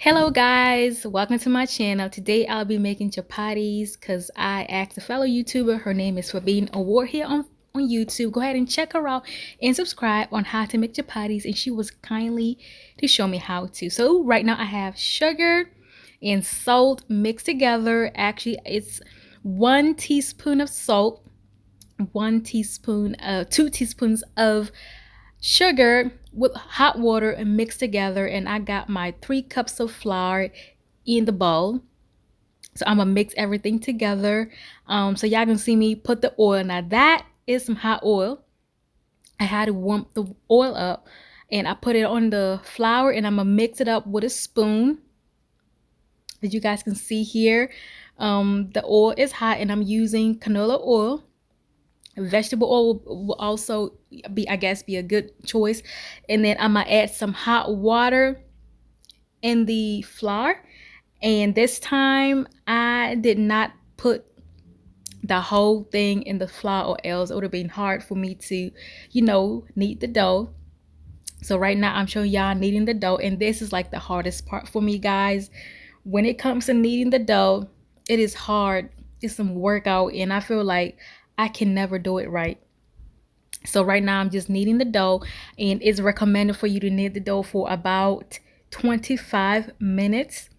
Hello guys, welcome to my channel. Today I'll be making chapatis because I asked a fellow YouTuber, her name is Fabine Award here on YouTube. Go ahead and check her out and subscribe on how to make chapatis, and she was kindly to show me how to. So right now I have sugar and salt mixed together. Actually, it's 1 teaspoon of salt, 2 teaspoons of sugar with hot water and mixed together, and I got my 3 cups of flour in the bowl. So I'm gonna mix everything together. So y'all can see me put the oil. Now that is some hot oil. I had to warm the oil up and I put it on the flour, and I'm gonna mix it up with a spoon. As you guys can see here, the oil is hot and I'm using canola oil. Vegetable oil will also be, I guess, be a good choice. And then I'm gonna add some hot water in the flour, and this time I did not put the whole thing in the flour, or else it would have been hard for me to knead the dough. So right now I'm showing y'all kneading the dough, and this is like the hardest part for me, guys. When it comes to kneading the dough, it is hard. It's some workout, and I feel like I can never do it right. So right now I'm just kneading the dough, and it's recommended for you to knead the dough for about 25 minutes.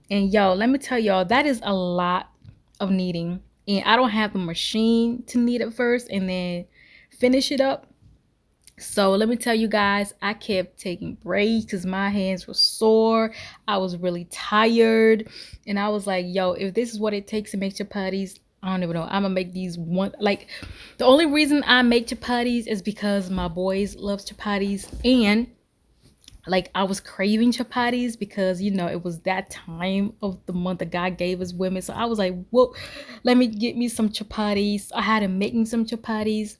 And yo, let me tell y'all, that is a lot of kneading. And I don't have the machine to knead it first and then finish it up. So let me tell you guys, I kept taking breaks because my hands were sore. I was really tired. And I was like, yo, if this is what it takes to make chapatis, I don't even know. I'm gonna make these one, like, the only reason I make chapatis is because my boys love chapatis, and like I was craving chapatis because it was that time of the month that God gave us women. So I was like, well, let me get me some chapatis. I had to make me some chapatis.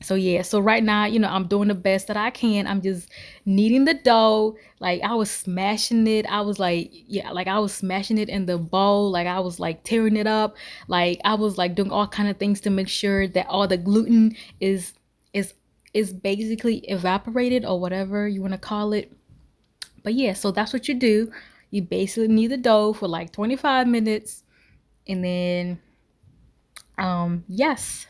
So yeah, so right now, I'm doing the best that I can. I'm just kneading the dough. Like I was smashing it. I was like, yeah, like I was smashing it in the bowl. Like I was like tearing it up. Like I was like doing all kind of things to make sure that all the gluten is is basically evaporated, or whatever you want to call it. But yeah, so that's what you do. You basically knead the dough for like 25 minutes, and then yes.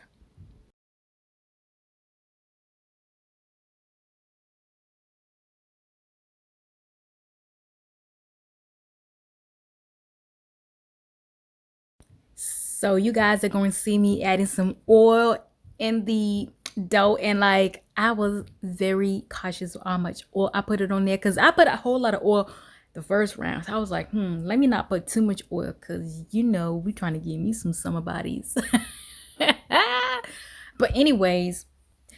So you guys are going to see me adding some oil in the dough, and like I was very cautious of how much oil I put it on there, because I put a whole lot of oil the first round. So I was like, let me not put too much oil, because we trying to give me some summer bodies. But anyways,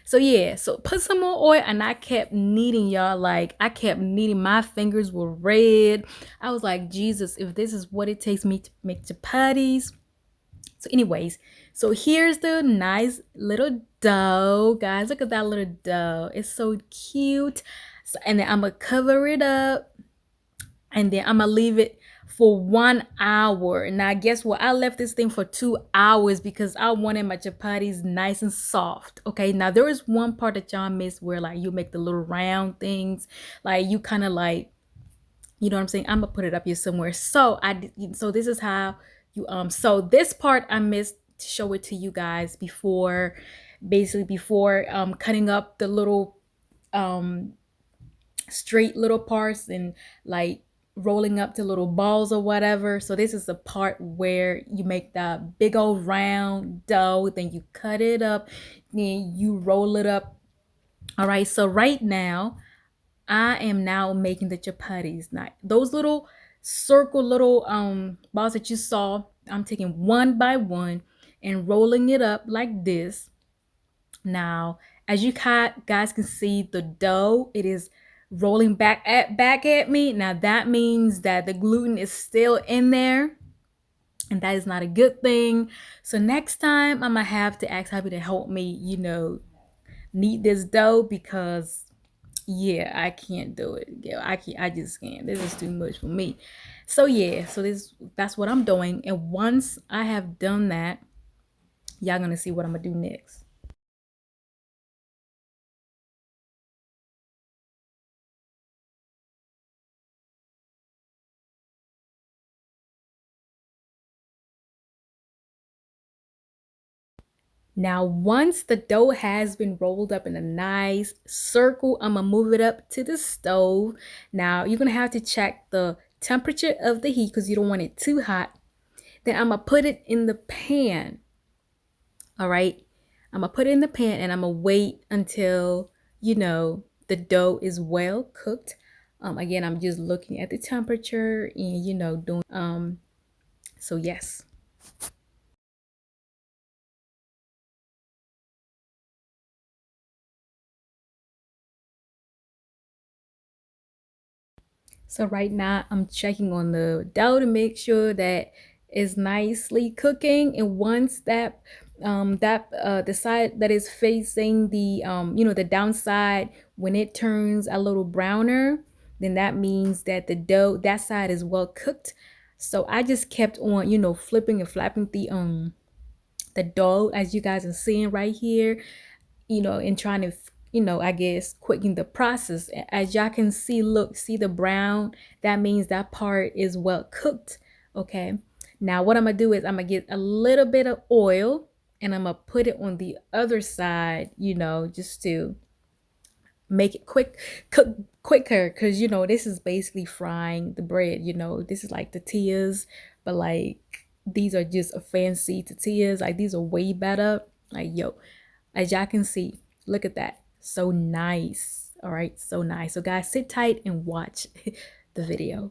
so yeah, so put some more oil, and I kept kneading, y'all. Like I kept kneading. My fingers were red. I was like, Jesus, if this is what it takes me to make chapatis. So anyways, so here's the nice little dough, guys. Look at that little dough. It's so cute. So, and then I'm gonna cover it up, and then I'm gonna leave it for 1 hour. Now guess what? I left this thing for 2 hours because I wanted my chapatis nice and soft. Okay, now there is one part that y'all miss, where like you make the little round things, like you kind of like, you know what I'm saying? I'm gonna put it up here somewhere. So this is how you so this part I missed to show it to you guys before, basically before cutting up the little um straight little parts and like rolling up to little balls or whatever. So this is the part where you make the big old round dough, then you cut it up, then you roll it up. All right, so right now I am now making the chapatis. Now those little circle little balls that you saw, I'm taking one by one and rolling it up like this. Now, as you guys can see, the dough, it is rolling back at me. Now that means that the gluten is still in there, and that is not a good thing. So next time I'm gonna have to ask Happy to help me, knead this dough, because yeah, I can't do it. Yeah, I just can't. This is too much for me. So yeah, so that's what I'm doing. And once I have done that, y'all gonna see what I'm gonna do next. Now, once the dough has been rolled up in a nice circle, I'm gonna move it up to the stove. Now, you're gonna have to check the temperature of the heat because you don't want it too hot. Then I'm gonna put it in the pan. All right. I'm gonna put it in the pan and I'm gonna wait until, the dough is well cooked. Again, I'm just looking at the temperature and, doing, so yes. So right now I'm checking on the dough to make sure that it's nicely cooking. And once the side that is facing the the downside, when it turns a little browner, then that means that the dough, that side is well cooked. So I just kept on, flipping and flapping the dough, as you guys are seeing right here, and trying to, I guess, quicken the process. As y'all can see, look, see the brown? That means that part is well cooked. Okay. Now, what I'm going to do is I'm going to get a little bit of oil and I'm going to put it on the other side, just to make it cook quicker. Because, this is basically frying the bread. This is like tortillas, but like these are just a fancy tortillas. Like these are way better. Like, yo, as y'all can see, look at that. So nice. All right, so nice. So guys, sit tight and watch the video.